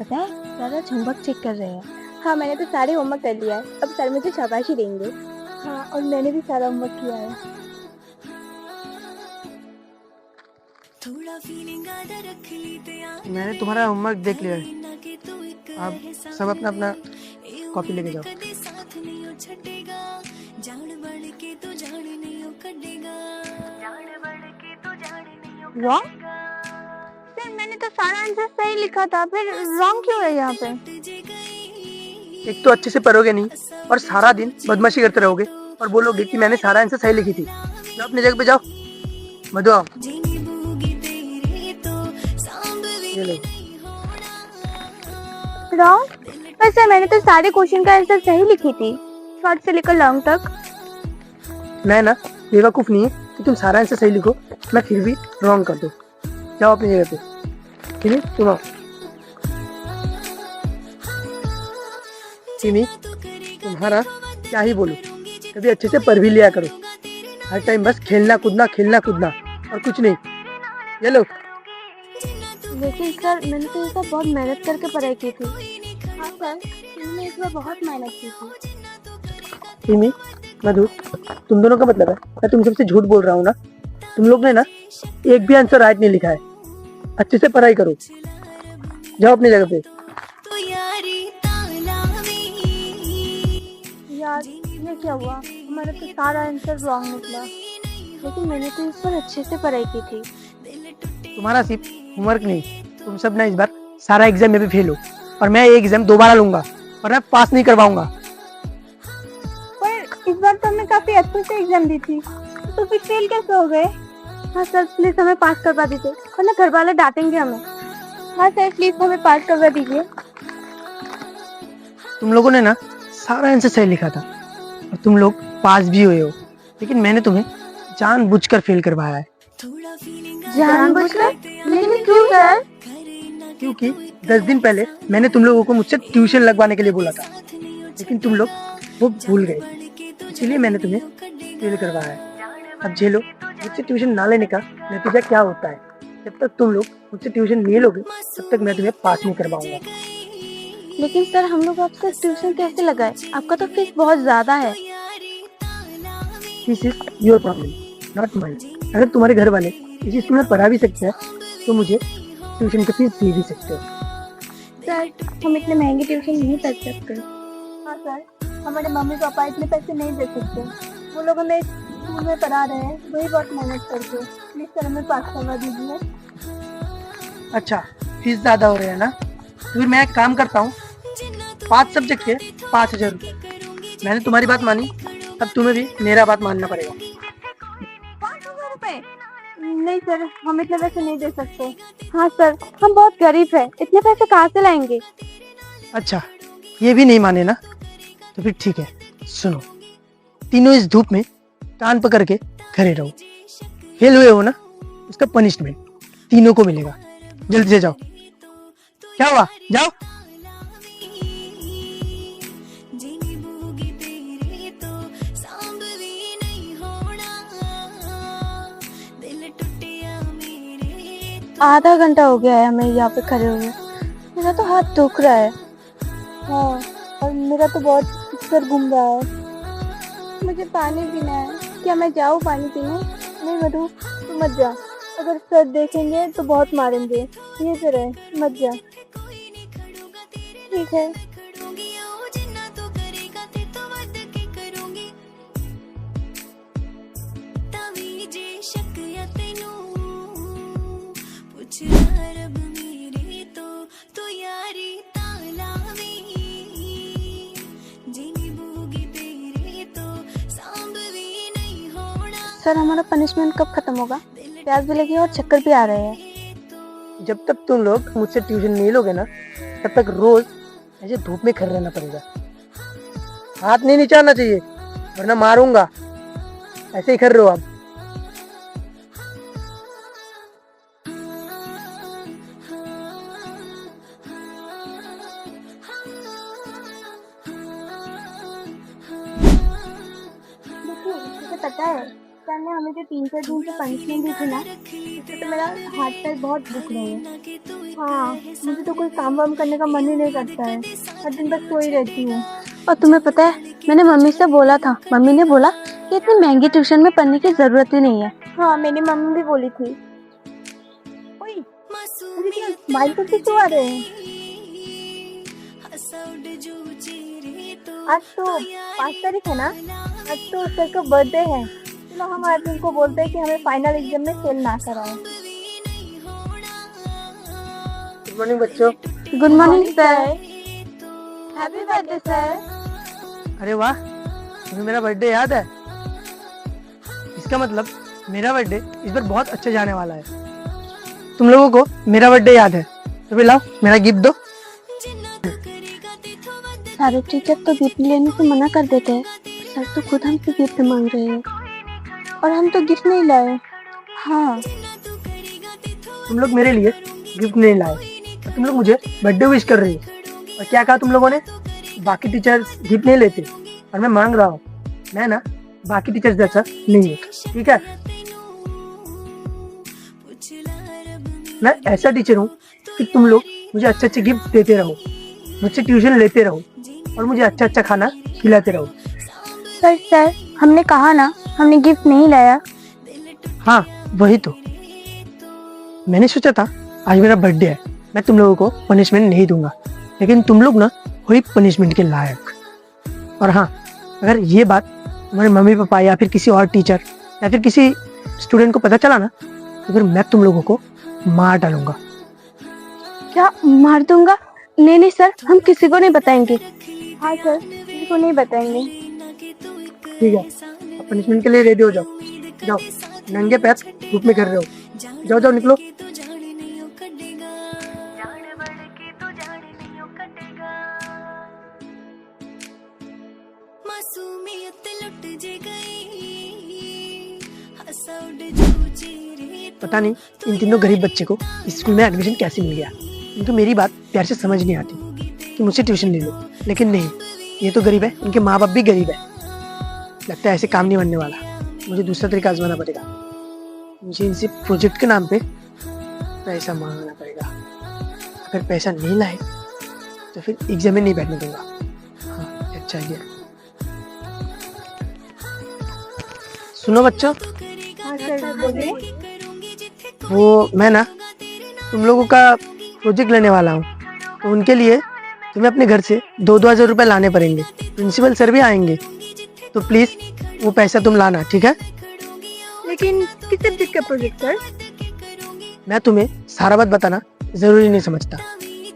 पता है दादा होमवर्क चेक कर रहे हैं। हाँ मैंने तो सारे होमवर्क कर लिया है, अब सर मुझे शाबाशी देंगे। हाँ और मैंने भी सारा होमवर्क किया है। मैंने तुम्हारा होमवर्क देख लिया है। आप सब अपना अपना कॉपी लेके जाओ। रॉन्ग? सर मैंने तो सारा आंसर सही लिखा था, फिर रॉन्ग क्यों है यहाँ पे? एक तो अच्छे से पढ़ोगे नहीं और सारा दिन बदमाशी करते रहोगे और बोलोगे कि मैंने सारा आंसर सही लिखी थी। जाओ अपनी जगह पे जाओ। मधु आओ। ये लो। रॉन्ग? पर सर मैंने तो सारे क्वेश्चन का आंसर सही लिखी थी, शॉर्ट से लेकर लॉन्ग तक। मैं ना बेवकूफ नहीं है कि तुम सारा आंसर सही लिखो, मैं फिर भी रॉन्ग कर दो। जाओ अपनी जगह पे। ठीक है तुम आओ। सिमी, तुम्हारा क्या ही बोलूं, कभी अच्छे से पढ़ भी लिया करो। हर टाइम बस खेलना कूदना और कुछ नहीं। ये लो। लेकिन सर मैंने तो ये सब बहुत मेहनत करके पढ़ाई की थी। हाँ सर मैंने इस बार बहुत मेहनत की थी। सिमी, मधु, तुम दोनों का मतलब है मैं तुम सबसे झूठ बोल रहा हूँ ना। तुम लोग ने ना एक भी आंसर राइट नहीं लिखा है। अच्छे से पढ़ाई करो। जाओ अपनी जगह पे। यार ये क्या हुआ, हमारा तो सारा आंसर रॉन्ग निकला। लेकिन मैंने तो इस बार अच्छे से पढ़ाई की थी। तुम्हारा सिर्फ होमवर्क नहीं, तुम सब ना इस बार सारा एग्जाम में भी फेल हो और मैं ये एग्जाम दोबारा लूंगा और मैं पास नहीं करवाऊंगा। पर इस बार तो हमने काफी अच्छे से एग्जाम दी थी, तो फिर फेल कैसे हो गए? हाँ सर प्लीज हमें पास करवा दीजिए, वरना घर वाले डांटेंगे हमें। हाँ सर प्लीज हमें पास करवा दीजिए। तुम लोगों ने ना सारा आंसर सही लिखा था और तुम लोग पास भी हुए हो, लेकिन मैंने तुम्हें जानबूझकर फेल करवाया है। जानबूझकर? लेकिन क्यों सर? क्योंकि 10 दिन पहले मैंने तुम लोगों को मुझसे ट्यूशन लगवाने के लिए बोला था, लेकिन तुम लोग वो भूल गए, इसीलिए मैंने तुम्हें फेल करवाया है। अब झेलो मुझसे ट्यूशन ना लेने का नतीजा क्या होता है। जब तक तुम लोग मुझसे ट्यूशन नहीं लोगे तब तक मैं तुम्हें पास नहीं करवाऊंगा। लेकिन सर हम लोग आपसे ट्यूशन कैसे लगाए, आपका तो फीस बहुत ज्यादा है। This is your problem not mine. अगर तुम्हारे घर वाले इसी स्कूल में पढ़ा भी सकते हैं तो मुझे ट्यूशन की फीस दे भी सकते हो। सर हम इतने महंगे ट्यूशन नहीं कर सकते। हाँ सर हमारे मम्मी पापा इतने पैसे नहीं दे सकते, वो लोग हमें स्कूल में पढ़ा रहे हैं, वही बहुत मेहनत करके। प्लीज सर हमें पास करवा दीजिए। अच्छा फीस ज्यादा हो रही है ना, तो फिर मैं एक काम करता हूँ, 5 सब्जेक्ट के 5,000 रुपये। मैंने तुम्हारी बात मानी, अब तुम्हें भी मेरा बात मानना पड़ेगा। 5,000 रुपए? नहीं सर हम इतने पैसे नहीं दे सकते। हाँ सर हम बहुत गरीब है, इतने पैसे कहाँ से लाएंगे? अच्छा ये भी नहीं माने ना, तो फिर ठीक है सुनो, तीनों इस धूप में कान पकड़ के खड़े रहो। फेल हुए हो ना, उसका पनिशमेंट तीनों को मिलेगा। जल्दी से जाओ। क्या हुआ, जाओ। आधा घंटा हो गया है हमें यहाँ पे खड़े हुए, मेरा तो हाथ दुख रहा है। हाँ और मेरा तो बहुत सर घूम रहा है। मुझे पानी पीना है, क्या मैं जाऊँ पानी पीने? नहीं मधु तू मत जा, अगर सर देखेंगे तो बहुत मारेंगे। ये फिर है मत जा। ठीक है। सर हमारा पनिशमेंट कब खत्म होगा? प्यास भी लगी और चक्कर भी आ रहे हैं। जब तक तुम लोग मुझसे ट्यूशन नहीं लोगे ना, तब तक रोज ऐसे धूप में खड़े रहना पड़ेगा। हाथ नहीं निचारना चाहिए वरना मारूंगा। ऐसे ही खड़े रहो आप। देखो मुझे पता है सर ने हमें जो 3-4 दिन से पनिशमेंट दी थी ना, उससे तो मेरा हाथ पैर बहुत दुख रहे हैं। हाँ, मुझे तो कोई काम वाम करने का मन ही नहीं करता है, हर दिन बस सोई रहती हूँ। और तुम्हें पता है, मैंने मम्मी से बोला था, मम्मी ने बोला कि इतनी महंगी ट्यूशन में पढ़ने की जरूरत ही नहीं है। हाँ, मेरी मम्मी भी बोली थी। ओए, मुझे क्या स्माइल करके क्यों आ रहे हैं? आज तो 5 तारीख है ना, आज तो सर का बर्थडे है। चलो हम आज उनको बोलते हैं कि हमें फाइनल एग्जाम में फेल ना कराएं। गुड मॉर्निंग बच्चों। Good morning sir. Happy birthday sir. अरे वाह, तुम्हें मेरा बर्थडे याद है? इसका मतलब मेरा बर्थडे इस बार बहुत अच्छा जाने वाला है। तुम लोगों को मेरा बर्थडे याद है, तो फिर लाओ मेरा गिफ्ट दो। सारे टीचर तो गिफ्ट लेने से मना कर देते हैं, सर तो खुद हमसे गिफ्ट मांग रहे हैं और हम तो गिफ्ट नहीं लाए। हाँ, तुम लोग मेरे लिए गिफ्ट नहीं लाए और तुम लोग मुझे बर्थडे विश कर रही हो। और क्या कहा तुम लोगों ने? बाकी टीचर्स गिफ्ट नहीं लेते और मैं मांग रहा हूँ। मैं ना बाकी टीचर्स जैसा नहीं हूँ, ठीक है? मैं ऐसा टीचर हूँ कि तुम लोग मुझे अच्छे अच्छे गिफ्ट देते रहो, मुझसे ट्यूशन लेते रहो और मुझे अच्छा अच्छा खाना खिलाते रहो। सर हमने कहा ना, हमने गिफ्ट नहीं लाया। हाँ वही तो, मैंने सोचा था आज मेरा बर्थडे है, मैं तुम लोगों को पनिशमेंट नहीं दूंगा, लेकिन तुम लोग ना वही पनिशमेंट के लायक। और हाँ, अगर ये बात तुम्हारे मम्मी पापा या फिर किसी और टीचर या फिर किसी स्टूडेंट को पता चला ना, तो फिर मैं तुम लोगों को मार डालूंगा। क्या मार दूंगा? नहीं सर, हम किसी को नहीं बताएंगे। हाँ सर, किसी को नहीं बताएंगे। ठीक है, अब पनिशमेंट के लिए रेडी हो जाओ। जाओ, नंगे पैर धूप में कर रहे हो, जाओ जाओ निकलो। पता नहीं इन तीनों गरीब बच्चे को इस स्कूल में एडमिशन कैसे मिल गया। इनको मेरी बात प्यार से समझ नहीं आती कि मुझसे ट्यूशन ले लो, लेकिन नहीं, ये तो गरीब है, इनके माँ बाप भी गरीब है। लगता है ऐसे काम नहीं बनने वाला, मुझे दूसरा तरीका आजमाना पड़ेगा। मुझे इनसे प्रोजेक्ट के नाम पे पैसा मांगना पड़ेगा। अगर पैसा नहीं लाए तो फिर एग्जाम में नहीं बैठने दूंगा। हाँ, अच्छा आइडिया। सुनो बच्चों, हाँ सर, बोलिए। वो मैं ना तुम लोगों का प्रोजेक्ट लेने वाला हूँ, तो उनके लिए तुम्हें अपने घर से 2-2 हज़ार रुपये लाने पड़ेंगे। प्रिंसिपल सर भी आएंगे, तो प्लीज वो पैसा तुम लाना, ठीक है? लेकिन किस सब्जेक्ट का प्रोजेक्ट सर? मैं तुम्हें सारा बात बताना जरूरी नहीं समझता।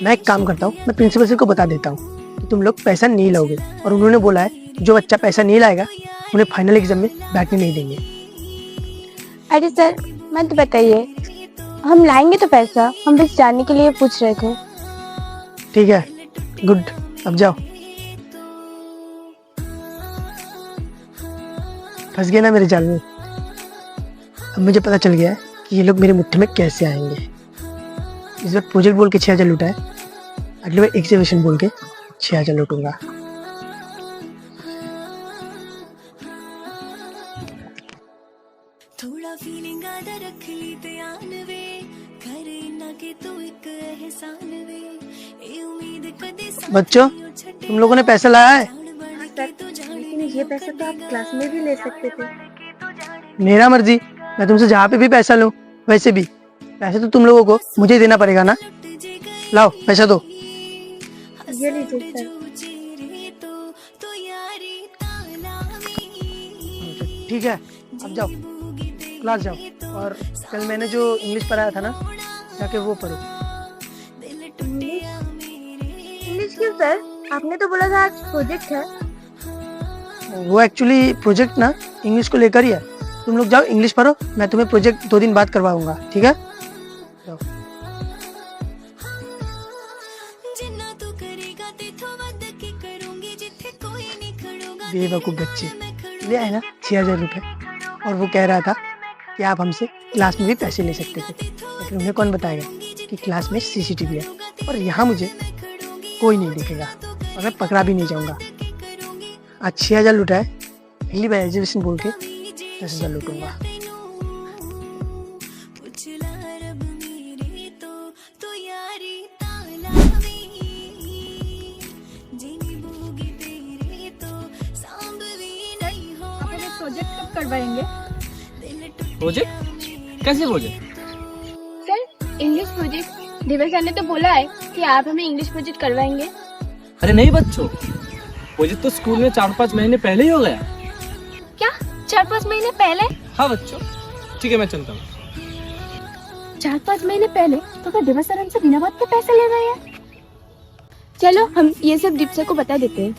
मैं एक काम करता हूँ, मैं प्रिंसिपल सर को बता देता हूँ कि तुम लोग पैसा नहीं लाओगे, और उन्होंने बोला है जो बच्चा पैसा नहीं लाएगा उन्हें फाइनल एग्जाम में बैठने नहीं देंगे। अरे सर, मत बताइए, हम लाएंगे तो पैसा, हम बस जानने के लिए पूछ रहे थे। ठीक है, गुड, अब जाओ। फंस गए ना मेरे जाल में। अब मुझे पता चल गया है कि ये लोग मेरे मुट्ठी में कैसे आएंगे। इस बार प्रोजेक्ट बोल के 6,000 लूटा है, अगली बार एग्जीबिशन बोल के 6,000 लूटूंगा। थोड़ा फीलिंग आधा रख ली ध्यान वे, करे ना कि तू एक एहसान वे, ए उम्मीद कदे बच्चों, तुम लोगों ने पैसा लाया है? लेकिन ये पैसा तो आप क्लास में भी ले सकते थे। मेरा मर्जी, मैं तुमसे जहाँ पे भी पैसा लूं। वैसे भी पैसे तो तुम लोगों को मुझे देना पड़ेगा ना। लाओ पैसा दो। ये लीजिए सर। ठीक है, अब जाओ क्लास जाओ, और कल मैंने जो इंग्लिश पढ़ाया था ना, जाके वो पढ़ो। इंग्लिश क्यों सर? आपने तो बोला था आज प्रोजेक्ट है। वो एक्चुअली प्रोजेक्ट ना इंग्लिश को लेकर ही है। तुम लोग जाओ इंग्लिश पढ़ो, मैं तुम्हें प्रोजेक्ट 2 दिन बाद करवाऊंगा, ठीक है? जाओ। बेवकूफ बच्चे, ले आए ना 6,000 रुपये, और वो कह रहा था कि आप हमसे क्लास में भी पैसे ले सकते थे, लेकिन उन्हें कौन बताएगा कि क्लास में CCTV है और यहाँ मुझे कोई नहीं देखेगा और मैं पकड़ा भी नहीं जाऊँगा। आज 6,000 लूटा है, पहली बार एग्जीबिशन बोल के 10,000 लूटूंगा। पुछ ला रब मेरे तो यारी तालावी जिनी बोगी तेरे तो सांभवी नहीं हो आप हमें प्रोजेक्ट कब करवाएंगे? दिल टूट प्रोजेक्ट? कैसे प्रोजेक्ट? सर इंग्लिश प्रोजेक्ट दिवस सर ने तो बोला है कि आप हमें इंग्लिश प्रोजेक्ट करवाएंगे। अरे नहीं बच्चों, प्रोजेक्ट तो स्कूल में 4-5 महीने पहले ही हो गया। क्या 4-5 महीने पहले? हाँ बच्चों, ठीक है मैं चलता हूँ। 4-5 महीने पहले तो क्या दिवस सर हमसे बिना बात के पैसे ले रहे हैं? चलो हम ये सब दीप सर को बता देते हैं।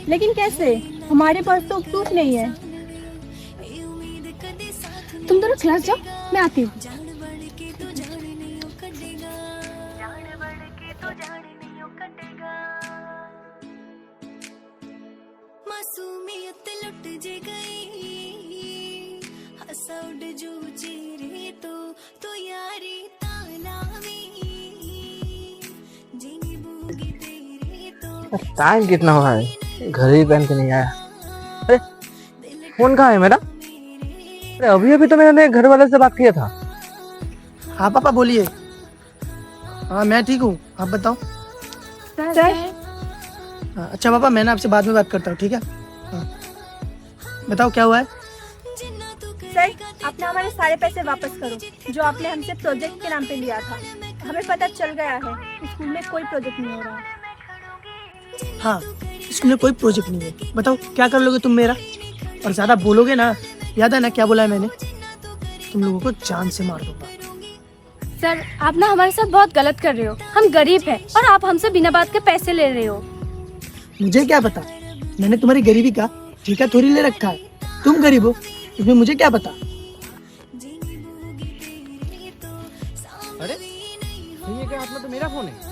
लेकिन कैसे? हमारे पास तो प्रूफ नहीं है। तुम दोनों क्लास जाओ, मैं आती हूँ। मासूमियत लुट जे गई हंसा उड़ जो चेहरे तो यारी तालावी जिनी बोगी तेरे तो टाइम कितना हुआ है, घर ही पहन के नहीं आया। अरे फोन कहाँ है मेरा? अरे अभी अभी तो मैंने घर वाले से बात किया था। हाँ पापा बोलिए। हाँ मैं ठीक हूँ, आप बताओ। सर हाँ, अच्छा पापा मैं ना आपसे बाद में बात करता हूँ, ठीक है? हाँ बताओ क्या हुआ है? सर आपने हमारे सारे पैसे वापस करो जो आपने हमसे प्रोजेक्ट के नाम पे लिया था। हमें पता चल गया है कि स्कूल में कोई प्रोजेक्ट नहीं हो रहा। हाँ स्कूल में कोई प्रोजेक्ट नहीं है, बताओ क्या कर लोगे तुम मेरा? और ज्यादा बोलोगे ना, याद है ना क्या बोला है मैंने? तुम लोगों को जान से मार दूंगा। सर आप ना हमारे साथ बहुत गलत कर रहे हो। हम गरीब हैं और आप हमसे बिना बात के पैसे ले रहे हो। मुझे क्या पता, मैंने तुम्हारी गरीबी का ठेका थोड़ी ले रखा है। तुम गरीब हो इसमें मुझे क्या पता। अरे ये क्या हाथ में तो मेरा फोन है।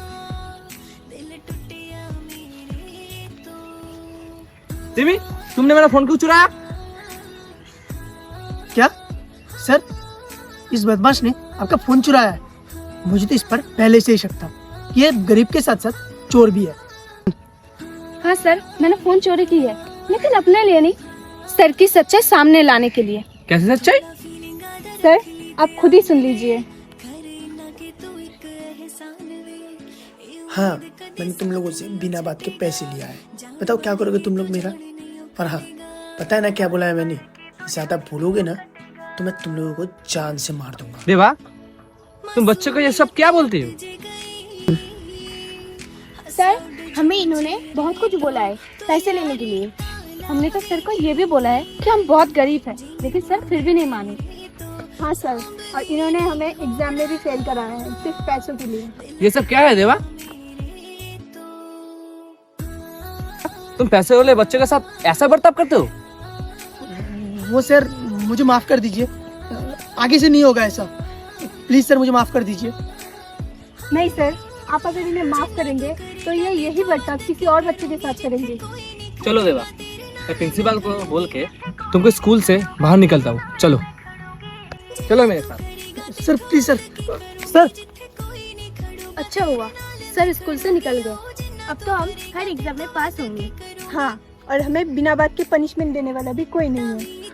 सिमी, तुमने मेरा फोन क्यों चुराया? क्या सर, इस बदमाश ने आपका फोन चुराया है? मुझे तो इस पर पहले से ही शक था कि ये गरीब के साथ साथ चोर भी है। हाँ सर मैंने फोन चोरी की है, लेकिन अपने लिए नहीं, सर की सच्चाई सामने लाने के लिए। कैसे सच्चाई? सर आप खुद ही सुन लीजिए। हाँ मैंने तुम लोगों से बिना बात के पैसे लिया है, बताओ क्या करोगे तुम लोग मेरा? और हाँ पता है ना क्या बोला है मैंने? ज्यादा बोलोगे ना तो मैं तुम लोगों को जान से मार दूंगा। देवा, तुम बच्चों को ये सब क्या बोलती हो? सर हमें इन्होंने बहुत कुछ बोला है पैसे लेने के लिए। हमने तो सर को ये भी बोला है कि हम बहुत गरीब हैं, लेकिन सर फिर भी नहीं माने। हाँ सर, और इन्होंने हमें एग्जाम में भी फेल कराया है सिर्फ पैसों के लिए। ये सब क्या है देवा? तुम पैसे वाले बच्चे के साथ ऐसा बर्ताव करते हो? वो सर मुझे माफ कर दीजिए, आगे से नहीं होगा ऐसा। प्लीज सर मुझे माफ कर दीजिए। नहीं सर, आप अगर इन्हें माफ करेंगे तो ये यही बर्ताव किसी और बच्चे के साथ करेंगे। चलो देवा, मैं प्रिंसिपल को बोल के तुमको स्कूल से बाहर निकलता हूँ। चलो चलो मेरे साथ। सर प्लीज सर, सर अच्छा हुआ सर स्कूल से निकल गए। अब तो हम हर एग्जाम में पास होंगे। हाँ, और हमें बिना बात के पनिशमेंट देने वाला भी कोई नहीं है।